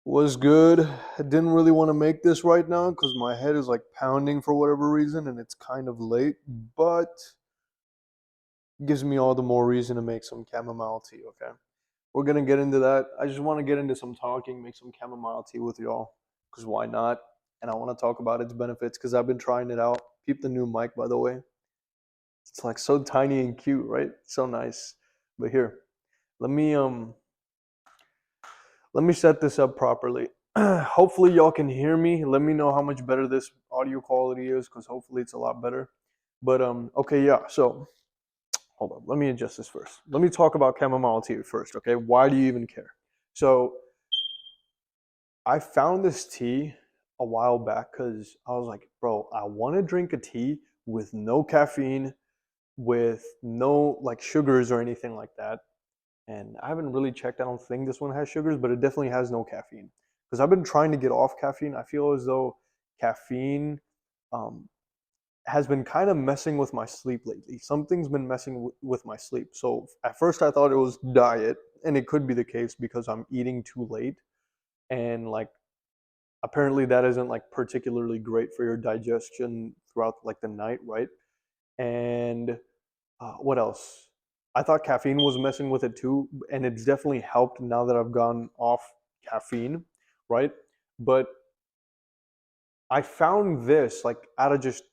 Was good. I didn't really want to make this right now because my head is like pounding for whatever reason and it's kind of late, but it gives me all the more reason to make some chamomile tea, okay? We're gonna get into that. I just want to get into some talking, make some chamomile tea with y'all, because why not? And I want to talk about its benefits because I've been trying it out. Peep the new mic, by the way. It's like so tiny and cute, right? So nice. But here, let me um let me set this up properly. Hopefully y'all can hear me. Let me know how much better this audio quality is because hopefully it's a lot better. But okay, yeah. So hold on. Let me adjust this first. Let me talk about chamomile tea first, okay? Why do you even care? So I found this tea a while back because I was like, bro, I want to drink a tea with no caffeine, with no like sugars or anything like that. And I haven't really checked. I don't think this one has sugars, but it definitely has no caffeine. Because I've been trying to get off caffeine. I feel as though caffeine um, has been kind of messing with my sleep lately. Something's been messing with my sleep. So at first I thought it was diet, and it could be the case because I'm eating too late, and like apparently that isn't like particularly great for your digestion throughout like the night, right? And what else? I thought caffeine was messing with it too, and it's definitely helped now that I've gone off caffeine, right? But I found this like out of just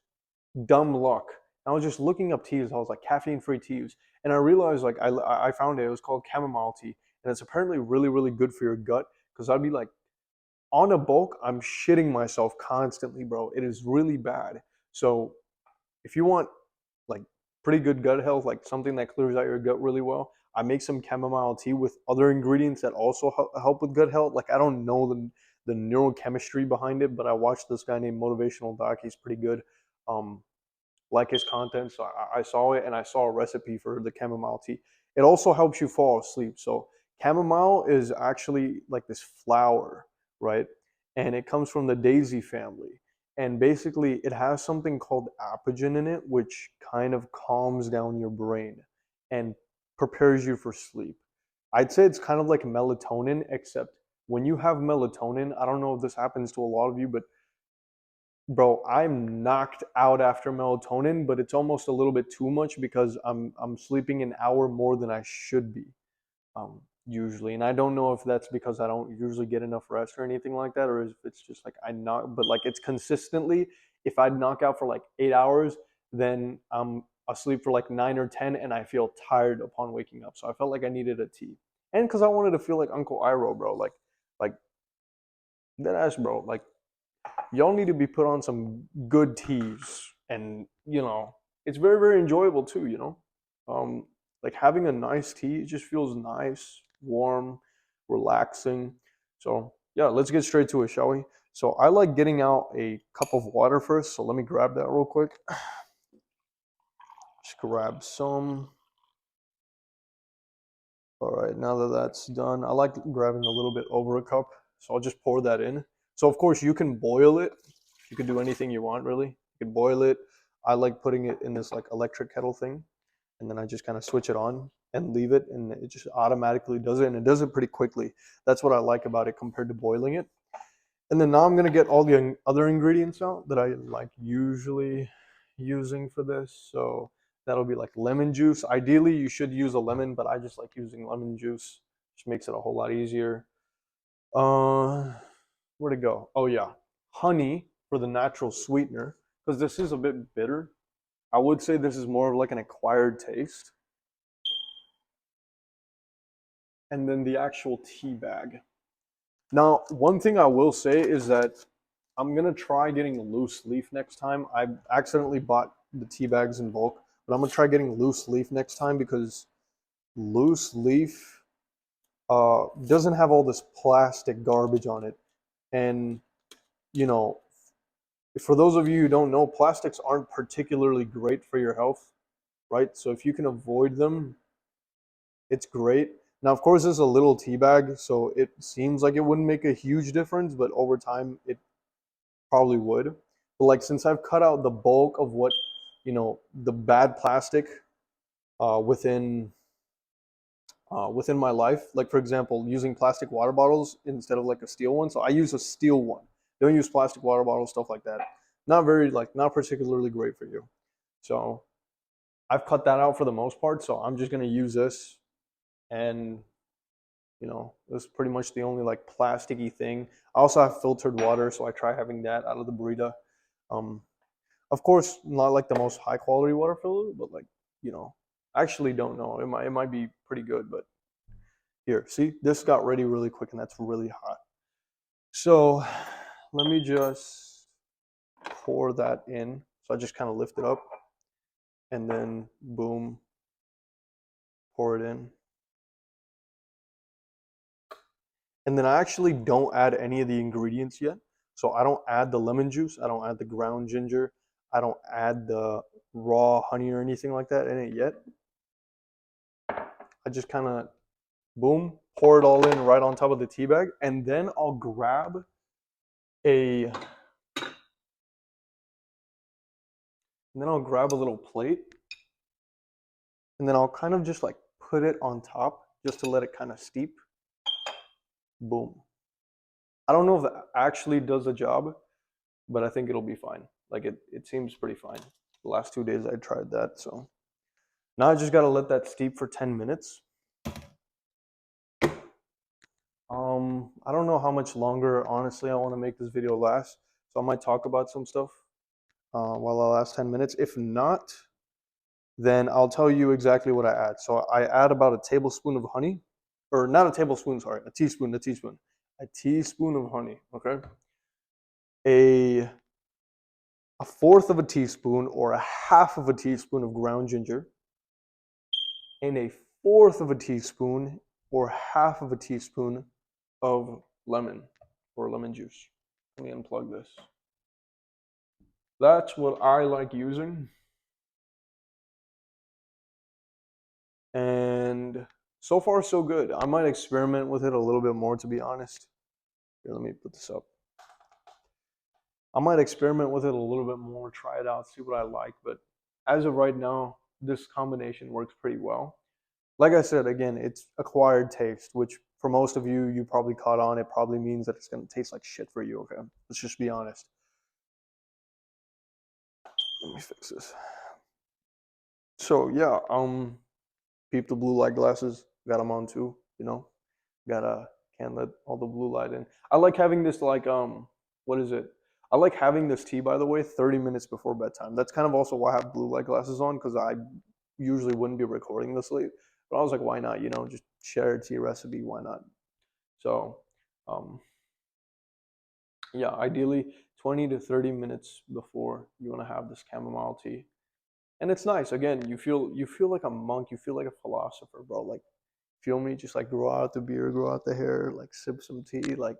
dumb luck. I was just looking up teas. I was like caffeine-free teas, and I realized like I found it. It was called chamomile tea, and it's apparently really good for your gut. Because I'd be like on a bulk, I'm shitting myself constantly, bro. It is really bad. So if you want like pretty good gut health, like something that clears out your gut really well, I make some chamomile tea with other ingredients that also help with gut health. Like I don't know the neurochemistry behind it, but I watched this guy named Motivational Doc. He's pretty good. Um, like his content, so I saw it and I saw a recipe for the chamomile tea. It also helps you fall asleep. So chamomile is actually like this flower, right? And it comes from the daisy family. And basically, it has something called apigen in it, which kind of calms down your brain and prepares you for sleep. I'd say it's kind of like melatonin, except when you have melatonin, I don't know if this happens to a lot of you, but bro, I'm knocked out after melatonin, but it's almost a little bit too much because I'm sleeping an hour more than I should be, usually. And I don't know if that's because I don't usually get enough rest or anything like that, or if it's just like I knock, but like it's consistently. If I knock out for like 8 hours, then I'm asleep for like 9 or 10, and I feel tired upon waking up. So I felt like I needed a tea, and because I wanted to feel like Uncle Iroh, bro, like that ass, bro, like y'all need to be put on some good teas, and it's very enjoyable too, um like having a nice tea, it just feels nice, warm, relaxing. So yeah, let's get straight to it, shall we? So I like getting out a cup of water first, so let me grab that real quick. Just grab some. All right, now that that's done, I like grabbing a little bit over a cup, so I'll just pour that in. So of course you can boil it. You can do anything you want, really. You can boil it. I like putting it in this like electric kettle thing, and then I just kind of switch it on and leave it, and it just automatically does it, and it does it pretty quickly. That's what I like about it compared to boiling it. And then now I'm gonna get all the other ingredients out that I like usually using for this. So that'll be like lemon juice. Ideally, you should use a lemon, but I just like using lemon juice, which makes it a whole lot easier. Uh, where to go? Oh yeah, honey for the natural sweetener, because this is a bit bitter. I would say this is more of like an acquired taste. And then the actual tea bag. Now, one thing I will say is that I'm gonna try getting loose leaf next time. I accidentally bought the tea bags in bulk, but I'm gonna try getting loose leaf next time because loose leaf doesn't have all this plastic garbage on it. And you know, for those of you who don't know, plastics aren't particularly great for your health, right? So if you can avoid them, it's great. Now, of course, it's a little tea bag, so it seems like it wouldn't make a huge difference, but over time, it probably would. But like since I've cut out the bulk of what the bad plastic within within my life. Like for example, using plastic water bottles instead of like a steel one. So I use a steel one. Don't use plastic water bottles, stuff like that. Not very like not particularly great for you. So I've cut that out for the most part. So I'm just gonna use this, and it's pretty much the only like plasticky thing. I also have filtered water, so I try having that out of the burrito. Um, of course, not like the most high quality water filter, but like I actually don't know. It might be pretty good, but here, see, this got ready really quick, and that's really hot. So let me just pour that in. So I just kind of lift it up, and then boom, pour it in. And then I actually don't add any of the ingredients yet. So I don't add the lemon juice. I don't add the ground ginger. I don't add the raw honey or anything like that in it yet. I just kind of boom, pour it all in right on top of the tea bag, and then I'll grab a little plate, and then I'll kind of just like put it on top just to let it kind of steep. Boom. I don't know if that actually does the job, but I think it'll be fine. Like it seems pretty fine. The last 2 days I tried that, so now I just gotta let that steep for 10 minutes. I don't know how much longer, honestly, I want to make this video last, so I might talk about some stuff while I last 10 minutes. If not, then I'll tell you exactly what I add. So I add about a tablespoon of honey, or not a tablespoon, sorry, a teaspoon of honey, okay? A fourth of a teaspoon or a half of a teaspoon of ground ginger, and a fourth of a teaspoon or half of a teaspoon of lemon or lemon juice. Let me unplug this. That's what I like using. And so far, so good. I might experiment with it a little bit more, to be honest. Here, let me put this up. I might experiment with it a little bit more, try it out, see what I like. But as of right now, this combination works pretty well. Like I said, again, it's acquired taste, which for most of you, you probably caught on. It probably means that it's going to taste like shit for you, okay? Let's just be honest. Let me fix this. So, yeah, peep the blue light glasses. Got them on too, can't let all the blue light in. I like having this like what is it? I like having this tea, by the way, 30 minutes before bedtime. That's kind of also why I have blue light glasses on, because I usually wouldn't be recording this late. But I was like, why not? Just share a tea recipe. Why not? So, um, yeah, ideally 20 to 30 minutes before you want to have this chamomile tea. And it's nice. Again, you feel like a monk. You feel like a philosopher, bro. Like, feel me? Just like grow out the beard, grow out the hair, like sip some tea. Like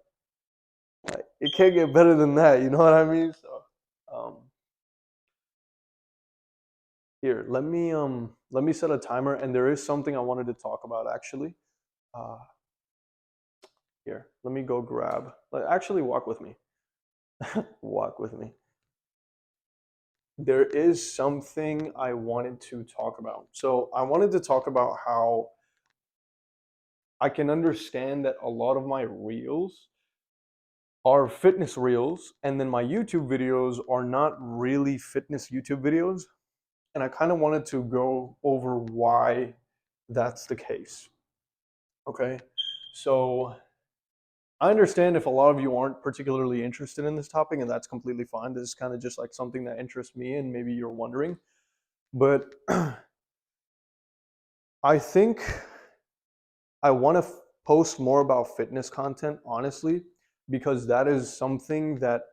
it can't get better than that. You know what I mean? So, um, here, let me set a timer. And there is something I wanted to talk about actually. Uh, Here, let me go grab. Actually, walk with me. Walk with me. There is something I wanted to talk about. So I wanted to talk about how I can understand that a lot of my reels are fitness reels, and then my YouTube videos are not really fitness YouTube videos. And I kind of wanted to go over why that's the case. Okay. So I understand if a lot of you aren't particularly interested in this topic, and that's completely fine. This is kind of just like something that interests me, and maybe you're wondering. But I think I want to post more about fitness content, honestly, because that is something that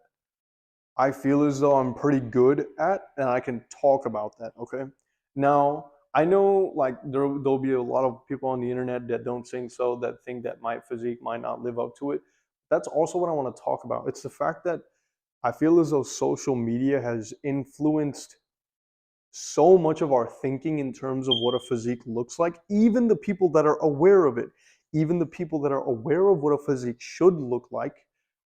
I feel as though I'm pretty good at, and I can talk about that. Okay. Now, I know like there'll be a lot of people on the internet that don't think so, that think that my physique might not live up to it. That's also what I want to talk about. It's the fact that I feel as though social media has influenced so much of our thinking in terms of what a physique looks like. Even the people that are aware of it, even the people that are aware of what a physique should look like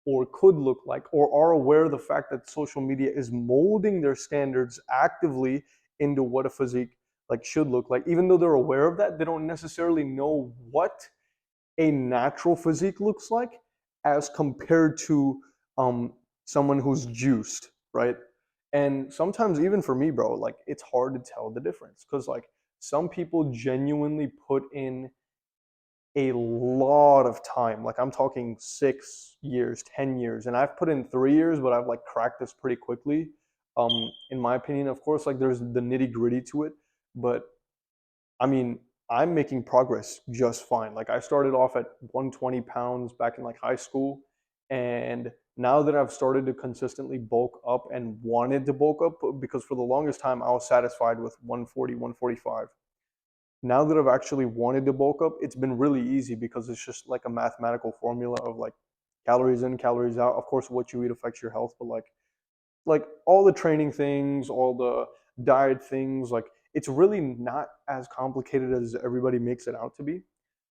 or could look like, or are aware of the fact that social media is molding their standards actively into what a physique should look like. Even though they're aware of that, they don't necessarily know what a natural physique looks like as compared to um, someone who's juiced, right? And sometimes even for me, bro, like it's hard to tell the difference because like some people genuinely put in a lot of time. Like I'm talking 6 years, 10 years, and I've put in 3 years, but I've like cracked this pretty quickly. In my opinion, of course, like there's the nitty gritty to it, but I mean, I'm making progress just fine. Like I started off at 120 pounds back in like high school, and now that I've started to consistently bulk up and wanted to bulk up, because for the longest time I was satisfied with 140, 145. Now that I've actually wanted to bulk up, it's been really easy because it's just like a mathematical formula of like calories in, calories out. Of course, what you eat affects your health, but like all the training things, all the diet things, like it's really not as complicated as everybody makes it out to be.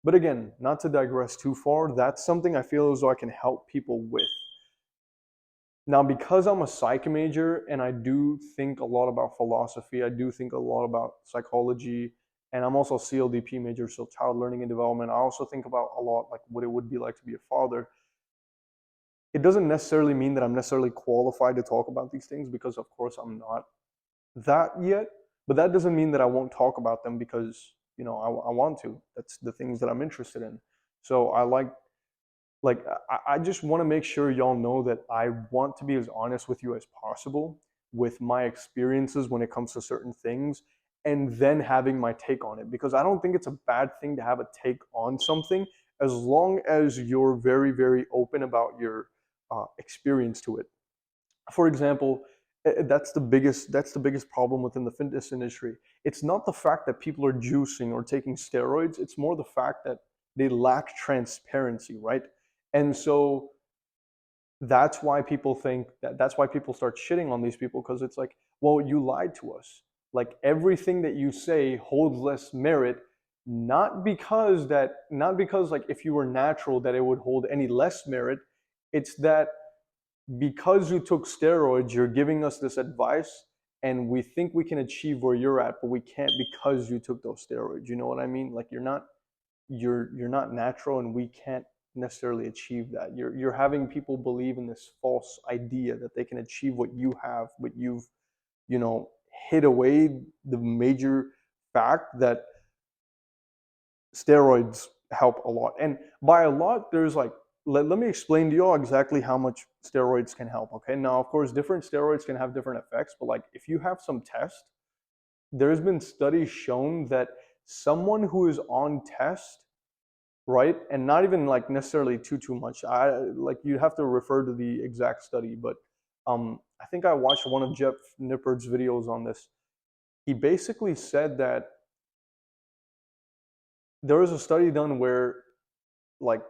But again, not to digress too far, that's something I feel as though I can help people with. Now, because I'm a psych major and I do think a lot about philosophy, I do think a lot about psychology, and I'm also a CLDP major, so child learning and development. I also think about a lot like what it would be like to be a father. It doesn't necessarily mean that I'm necessarily qualified to talk about these things because, of course, I'm not that yet. But that doesn't mean that I won't talk about them because I want to. That's the things that I'm interested in. So I like I just want to make sure y'all know that I want to be as honest with you as possible with my experiences when it comes to certain things and then having my take on it because I don't think it's a bad thing to have a take on something as long as you're very very open about your experience to it. For example, that's the biggest problem within the fitness industry. It's not the fact that people are juicing or taking steroids, it's more the fact that they lack transparency, right? And so that's why people start shitting on these people because it's like, well, you lied to us. Like everything that you say holds less merit, not because like if you were natural that it would hold any less merit. It's that because you took steroids, you're giving us this advice, and we think we can achieve where you're at, but we can't because you took those steroids. You know what I mean? Like you're not natural, and we can't necessarily achieve that. You're having people believe in this false idea that they can achieve what you have, but you've you know hid away the major fact that steroids help a lot. And by a lot, there's like, let me explain to you all exactly how much steroids can help. Okay. Now, of course, different steroids can have different effects, but like if you have some test, there's been studies shown that someone who is on test, right, and not even like necessarily too much. You have to refer to the exact study, but I think I watched one of Jeff Nippard's videos on this. He basically said that there was a study done where like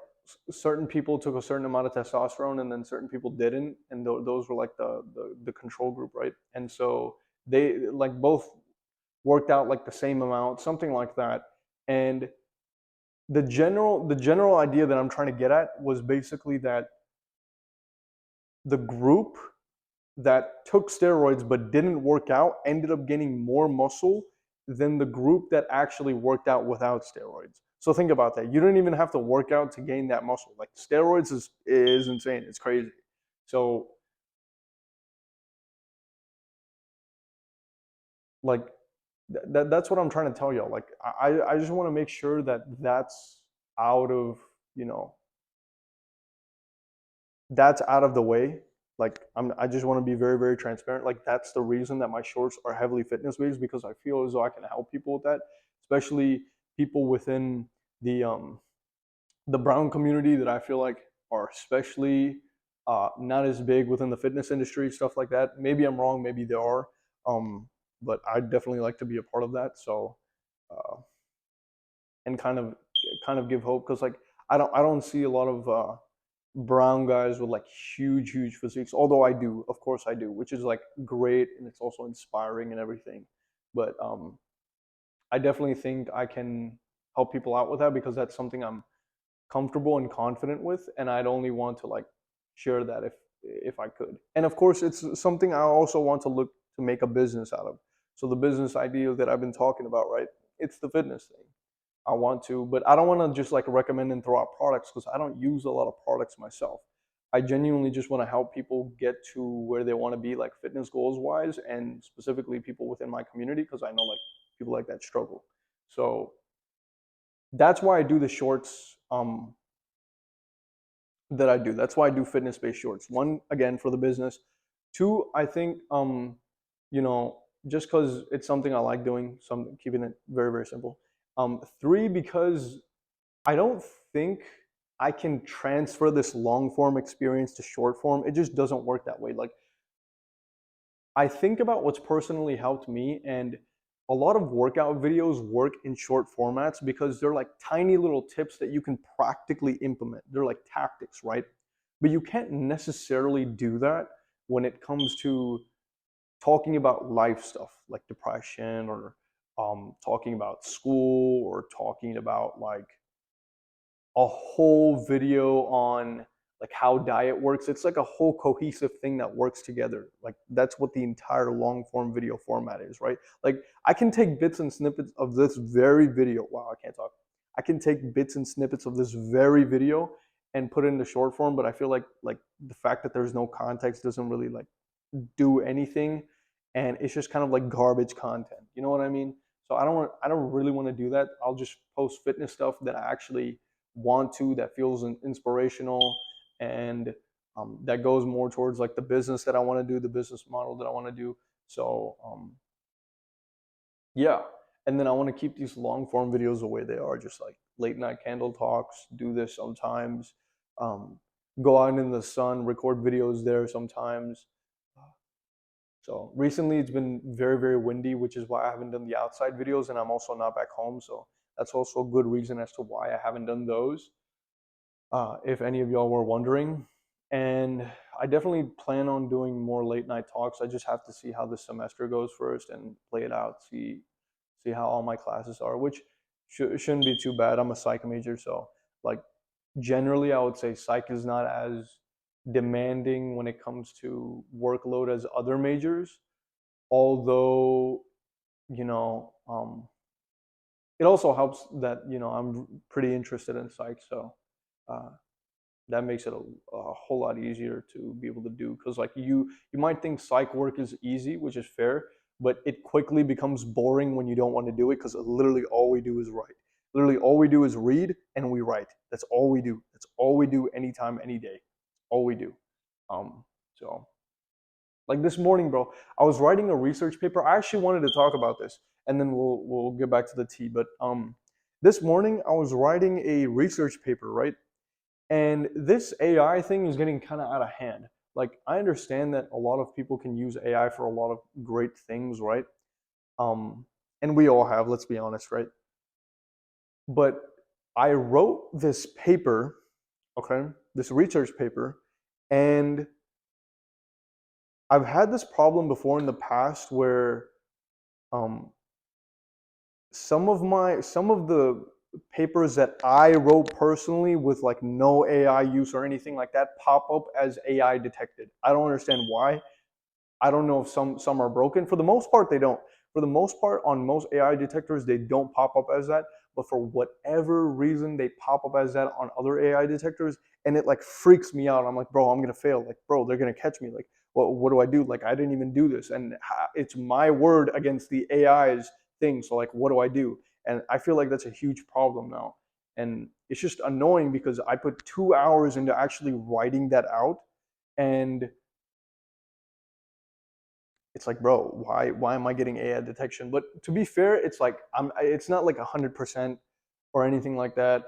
certain people took a certain amount of testosterone and then certain people didn't, and those were like the control group, right? And so they like both worked out like the same amount, something like that. And the general idea that I'm trying to get at was basically that the group that took steroids but didn't work out ended up gaining more muscle than the group that actually worked out without steroids. So think about that. You don't even have to work out to gain that muscle. Like steroids is insane. It's crazy. So like that's what I'm trying to tell y'all. Like I just want to make sure that that's out of you know that's out of the way. Like I just want to be very, very transparent. Like that's the reason that my shorts are heavily fitness based because I feel as though I can help people with that, especially people within the um the brown community that I feel like are especially not as big within the fitness industry, stuff like that. Maybe I'm wrong, maybe they are, but I definitely like to be a part of that. So uh, and kind of give hope because like I don't see a lot of brown guys with like huge physiques. Although I do, of course I do, which is like great and it's also inspiring and everything. But I definitely think I can help people out with that because that's something I'm comfortable and confident with, and I'd only want to like share that if I could. And of course, it's something I also want to look to make a business out of. So the business idea that I've been talking about, right? It's the fitness thing. I want to, but I don't want to just like recommend and throw out products because I don't use a lot of products myself. I genuinely just want to help people get to where they want to be, like fitness goals wise, and specifically people within my community because I know like people like that struggle. So that's why I do the shorts that I do. That's why I do fitness based shorts. One, again, for the business. Two, I think you know, just because it's something I like doing, some keeping it very, very simple. Three, because I don't think I can transfer this long form experience to short form. It just doesn't work that way. Like I think about what's personally helped me, and a lot of workout videos work in short formats because they're like tiny little tips that you can practically implement. They're like tactics, right? But you can't necessarily do that when it comes to talking about life stuff like depression or talking about school or talking about like a whole video on like how diet works. It's like a whole cohesive thing that works together. Like that's what the entire long form video format is, right? Like I can take bits and snippets of this very video. Wow, I can't talk. I can take bits and snippets of this very video and put it into short form, but I feel like the fact that there's no context doesn't really like do anything, and it's just kind of like garbage content. You know what I mean? So I don't really want to do that. I'll just post fitness stuff that I actually want to, that feels inspirational, and that goes more towards like the business that I want to do, the business model that I want to do. So yeah, and then I want to keep these long form videos the way they are, just like late night candle talks. Do this sometimes. Um, Go out in the sun, record videos there sometimes. So recently it's been very, very windy, which is why I haven't done the outside videos, and I'm also not back home. So that's also a good reason as to why I haven't done those, if any of y'all were wondering. And I definitely plan on doing more late night talks. I just have to see how this semester goes first and play it out, see how all my classes are, which shouldn't be too bad. I'm a psych major, so like generally I would say psych is not as demanding when it comes to workload as other majors, although you know it also helps that I'm pretty interested in psych, so uh, that makes it a whole lot easier to be able to do, because like you might think psych work is easy, which is fair, but it quickly becomes boring when you don't want to do it, because literally all we do is write. Literally all we do is read and we write. That's all we do. That's all we do anytime, any day. All we do. So like this morning, bro, I was writing a research paper. I actually wanted to talk about this, and then we'll get back to the tea. But this morning I was writing a research paper, right? And this AI thing is getting kind of out of hand. Like I understand that a lot of people can use AI for a lot of great things, right? Um, and we all have, let's be honest, right? But I wrote this paper, okay, this research paper, and I've had this problem before in the past where um, some of the papers that I wrote personally with like no AI use or anything like that pop up as AI detected. I don't understand why. I don't know if some are broken. For the most part, they don't. For the most part, on most AI detectors, they don't pop up as that. But for whatever reason, they pop up as that on other AI detectors, and it like freaks me out. I'm like, bro, I'm gonna fail. Like, bro, they're gonna catch me. Like, what do I do? Like, I didn't even do this, and it's my word against the AI's thing. So like, what do I do? And I feel like that's a huge problem now, and it's just annoying because I put 2 hours into actually writing that out, and it's like, bro, why am I getting AI detection? But to be fair, it's like it's not like 100% or anything like that.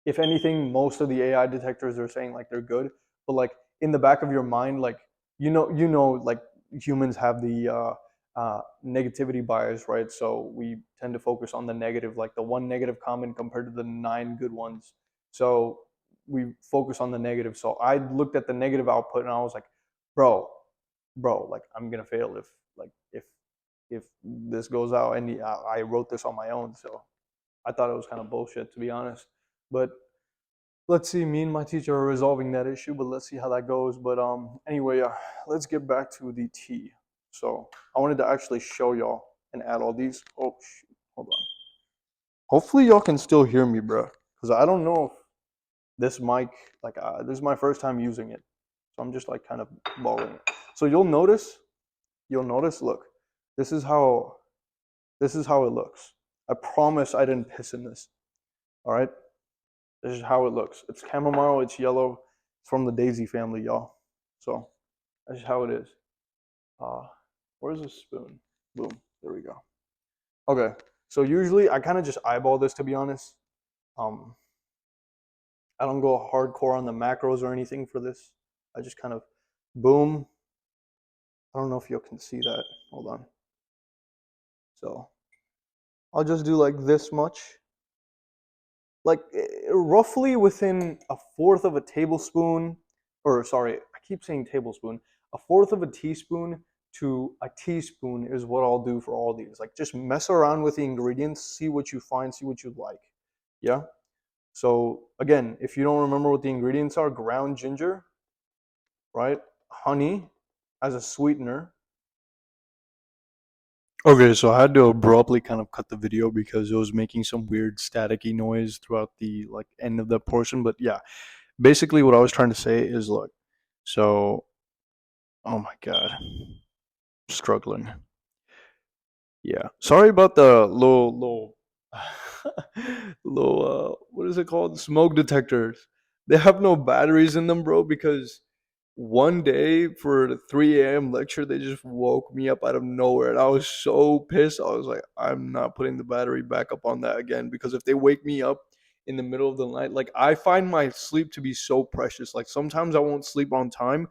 If anything, most of the AI detectors are saying like they're good, but like in the back of your mind, like like humans have the negativity bias, right? So we tend to focus on the negative, like the one negative comment compared to the nine good ones. So we focus on the negative. So I looked at the negative output and I was like, bro, like I'm gonna fail if like if this goes out, and I wrote this on my own. So I thought it was kind of bullshit, to be honest. But let's see, me and my teacher are resolving that issue, but let's see how that goes. But anyway, let's get back to the tea. So I wanted to actually show y'all and add all these. Oh, shoot. Hold on. Hopefully y'all can still hear me, bro. Because I don't know if this mic, like, this is my first time using it. So I'm just like kind of balling it. So you'll notice, look, this is how it looks. I promise I didn't piss in this. All right? This is how it looks. It's chamomile, it's yellow. It's from the daisy family, y'all. So that's how it is. Where's the spoon? Boom. There we go. Okay. So usually I kind of just eyeball this, to be honest. Um, I don't go hardcore on the macros or anything for this. I just kind of boom. I don't know if you can see that. Hold on. So I'll just do like this much. Like roughly within a fourth of a tablespoon, or sorry, I keep saying tablespoon, a fourth of a teaspoon to a teaspoon is what I'll do for all these. Like just mess around with the ingredients, see what you find, see what you like. Yeah. So again, if you don't remember what the ingredients are, ground ginger, right? Honey as a sweetener. Okay, so I had to abruptly kind of cut the video because it was making some weird staticky noise throughout the like end of the portion. But yeah, basically what I was trying to say is look, so oh my god, struggling. Yeah, sorry about the little what is it called? Smoke detectors. They have no batteries in them, bro, because one day for the 3 a.m. lecture, they just woke me up out of nowhere. And I was so pissed. I was like, I'm not putting the battery back up on that again because if they wake me up in the middle of the night, like I find my sleep to be so precious. Like sometimes I won't sleep on time,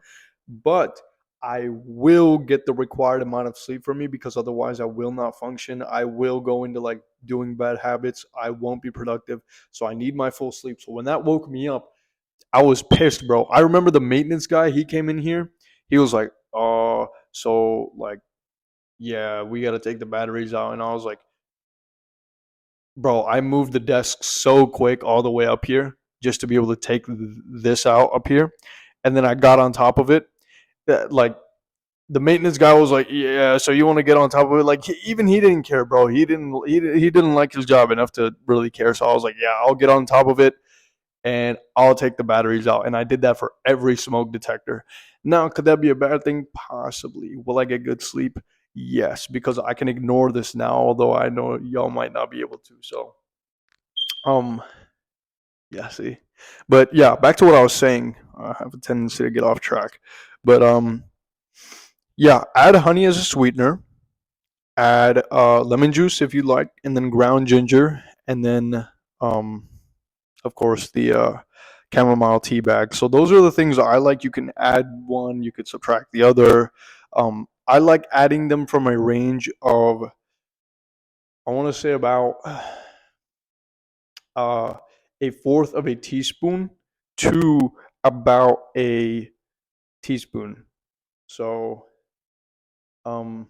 but I will get the required amount of sleep from me because otherwise I will not function. I will go into like doing bad habits. I won't be productive. So I need my full sleep. So when that woke me up, I was pissed, bro. I remember the maintenance guy, he came in here. He was like, "Oh, so like, yeah, we got to take the batteries out." And I was like, "Bro, I moved the desk so quick all the way up here just to be able to take this out up here." And then I got on top of it. Like the maintenance guy was like, "Yeah, so you want to get on top of it?" Like even he didn't care, bro. He didn't like his job enough to really care. So I was like, "Yeah, I'll get on top of it and I'll take the batteries out." And I did that for every smoke detector. Now, could that be a bad thing? Possibly. Will I get good sleep? Yes, because I can ignore this now, although I know y'all might not be able to. So, um, yeah, see. But yeah, back to what I was saying. I have a tendency to get off track. But yeah, add honey as a sweetener. Add lemon juice if you like, and then ground ginger, and then um of course, the chamomile tea bag. So those are the things I like. You can add one, you could subtract the other. I like adding them from a range of, I want to say about uh, a fourth of a teaspoon to about a teaspoon. So, um,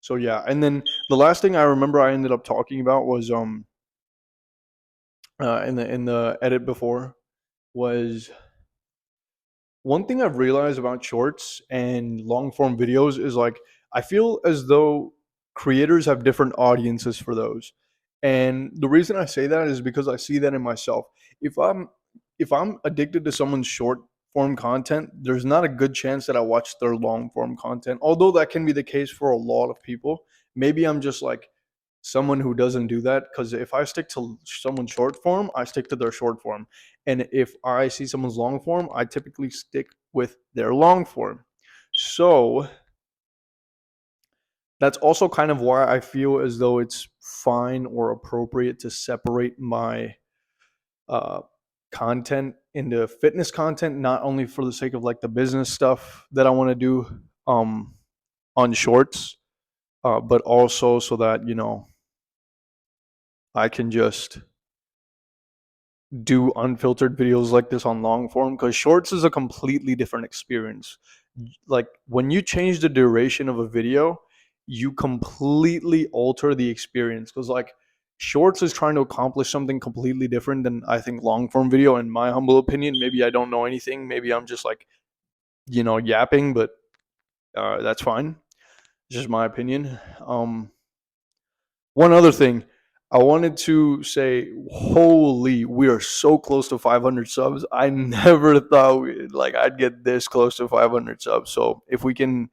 so yeah. And then the last thing I remember I ended up talking about was in the edit before was one thing I've realized about shorts and long form videos is like I feel as though creators have different audiences for those. And the reason I say that is because I see that in myself. If I'm if I'm addicted to someone's short form content, there's not a good chance that I watch their long form content. Although that can be the case for a lot of people. Maybe I'm just like someone who doesn't do that because if I stick to someone's short form, I stick to their short form. And if I see someone's long form, I typically stick with their long form. So that's also kind of why I feel as though it's fine or appropriate to separate my uh, content into fitness content, not only for the sake of like the business stuff that I want to do um, on shorts, but also so that, you know, I can just do unfiltered videos like this on long form because shorts is a completely different experience. Like when you change the duration of a video, you completely alter the experience because like shorts is trying to accomplish something completely different than I think long form video in my humble opinion. Maybe I don't know anything, maybe I'm just like, you know, yapping, but that's fine. It's just my opinion. One other thing, I wanted to say, holy, we are so close to 500 subs. I never thought like I'd get this close to 500 subs. So if we can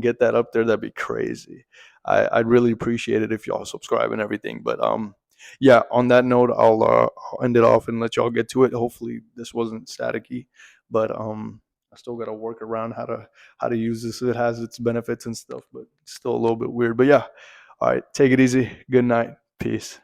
get that up there, that'd be crazy. I'd really appreciate it if y'all subscribe and everything. But yeah. On that note, I'll end it off and let y'all get to it. Hopefully, this wasn't staticky, but I still got to work around how to use this. It has its benefits and stuff, but it's still a little bit weird. But yeah, all right, take it easy. Good night. Peace.